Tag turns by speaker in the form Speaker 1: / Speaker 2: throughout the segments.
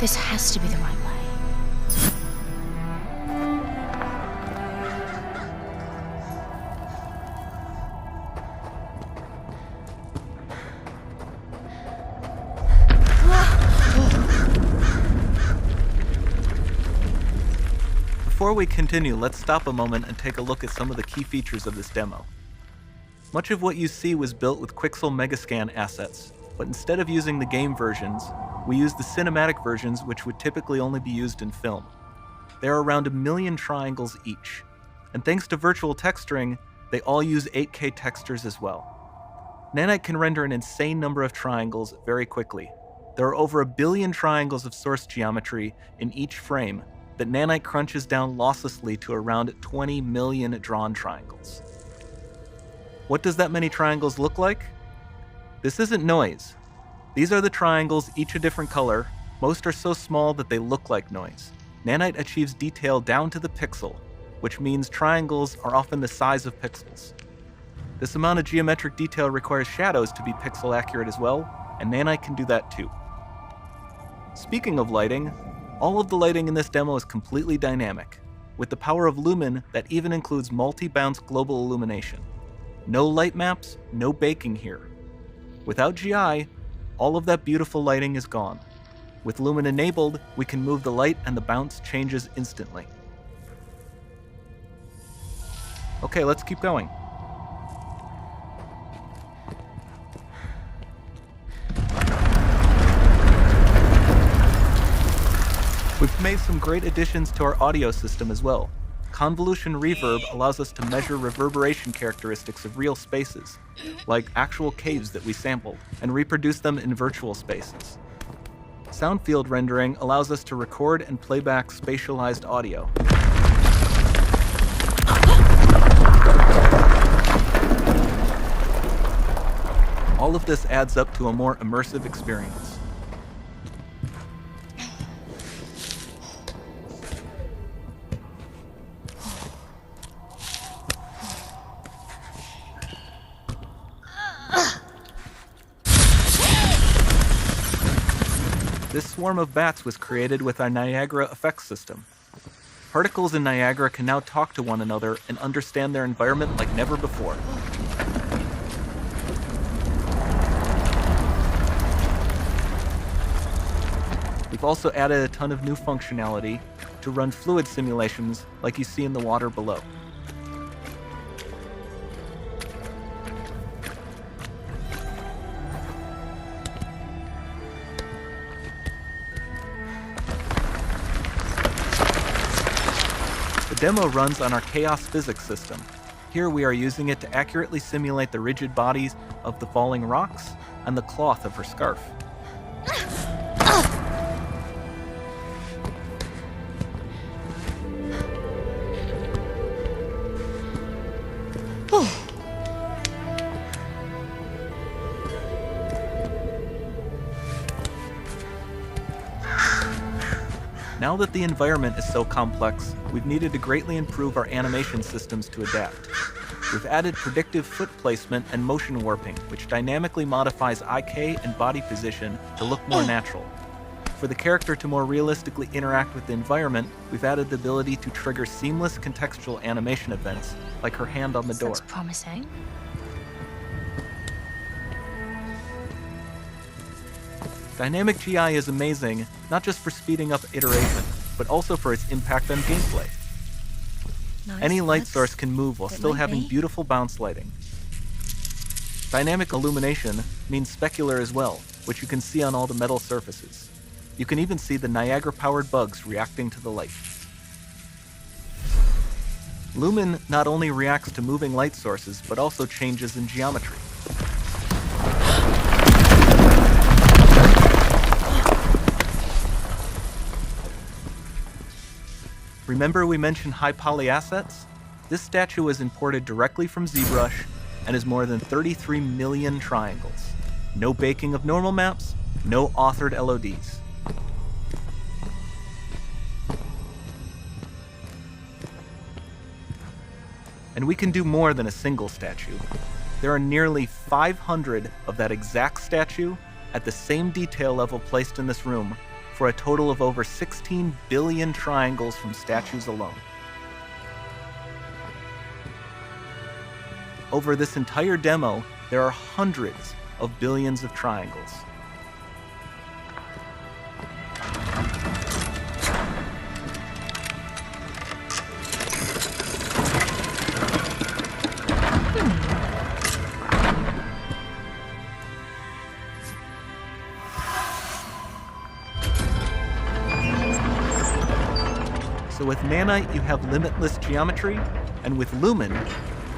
Speaker 1: This has to be the right way.
Speaker 2: Before we continue, let's stop a moment and take a look at some of the key features of this demo. Much of what you see was built with Quixel Megascan assets, but instead of using the game versions, we used the cinematic versions, which would typically only be used in film. There are around 1 million triangles each, and thanks to virtual texturing, they all use 8K textures as well. Nanite can render an insane number of triangles very quickly. There are over 1 billion triangles of source geometry in each frame that Nanite crunches down losslessly to around 20 million drawn triangles. What does that many triangles look like? This isn't noise. These are the triangles, each a different color. Most are so small that they look like noise. Nanite achieves detail down to the pixel, which means triangles are often the size of pixels. This amount of geometric detail requires shadows to be pixel accurate as well, and Nanite can do that too. Speaking of lighting, all of the lighting in this demo is completely dynamic, with the power of Lumen that even includes multi-bounce global illumination. No light maps, no baking here. Without GI, all of that beautiful lighting is gone. With Lumen enabled, we can move the light and the bounce changes instantly. Okay, let's keep going. We've made some great additions to our audio system as well. Convolution reverb allows us to measure reverberation characteristics of real spaces, like actual caves that we sampled, and reproduce them in virtual spaces. Sound field rendering allows us to record and playback spatialized audio. All of this adds up to a more immersive experience. This swarm of bats was created with our Niagara effects system. Particles in Niagara can now talk to one another and understand their environment like never before. We've also added a ton of new functionality to run fluid simulations like you see in the water below. The demo runs on our chaos physics system. Here we are using it to accurately simulate the rigid bodies of the falling rocks and the cloth of her scarf. Now that the environment is so complex, we've needed to greatly improve our animation systems to adapt. We've added predictive foot placement and motion warping, which dynamically modifies IK and body position to look more natural. For the character to more realistically interact with the environment, we've added the ability to trigger seamless contextual animation events, like her hand on the door.
Speaker 1: That's promising.
Speaker 2: Dynamic GI is amazing, not just for speeding up iteration, but also for its impact on gameplay.
Speaker 1: Nice.
Speaker 2: Any light source can move while still having
Speaker 1: be.
Speaker 2: beautiful bounce lighting. Dynamic illumination means specular as well, which you can see on all the metal surfaces. You can even see the Niagara-powered bugs reacting to the light. Lumen not only reacts to moving light sources, but also changes in geometry. Remember we mentioned high poly assets? This statue was imported directly from ZBrush and is more than 33 million triangles. No baking of normal maps, no authored LODs. And we can do more than a single statue. There are nearly 500 of that exact statue at the same detail level placed in this room for a total of over 16 billion triangles from statues alone. Over this entire demo, there are hundreds of billions of triangles. So with Nanite, you have limitless geometry, and with Lumen,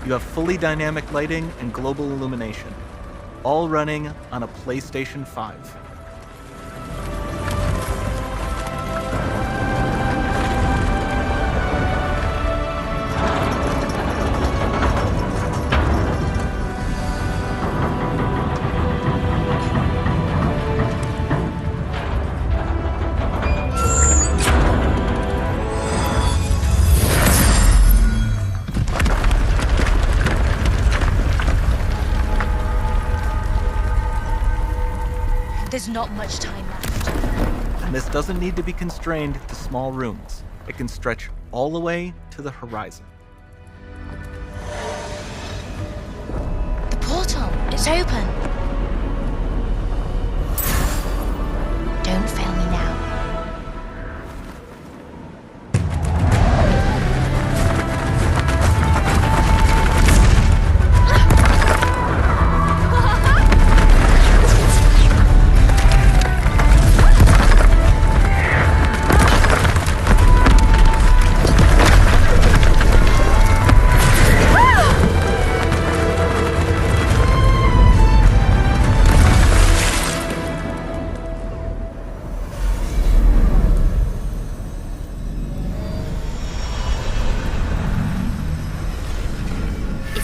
Speaker 2: you have fully dynamic lighting and global illumination, all running on a PlayStation 5.
Speaker 1: There's not much time left.
Speaker 2: And this doesn't need to be constrained to small rooms. It can stretch all the way to the horizon.
Speaker 1: The portal, it's open. Don't fail me now.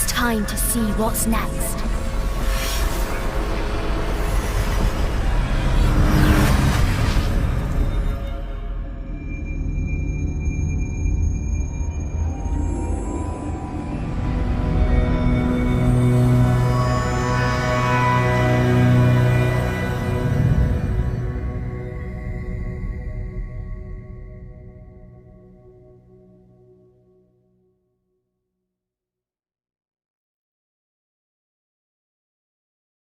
Speaker 3: Time to see what's next.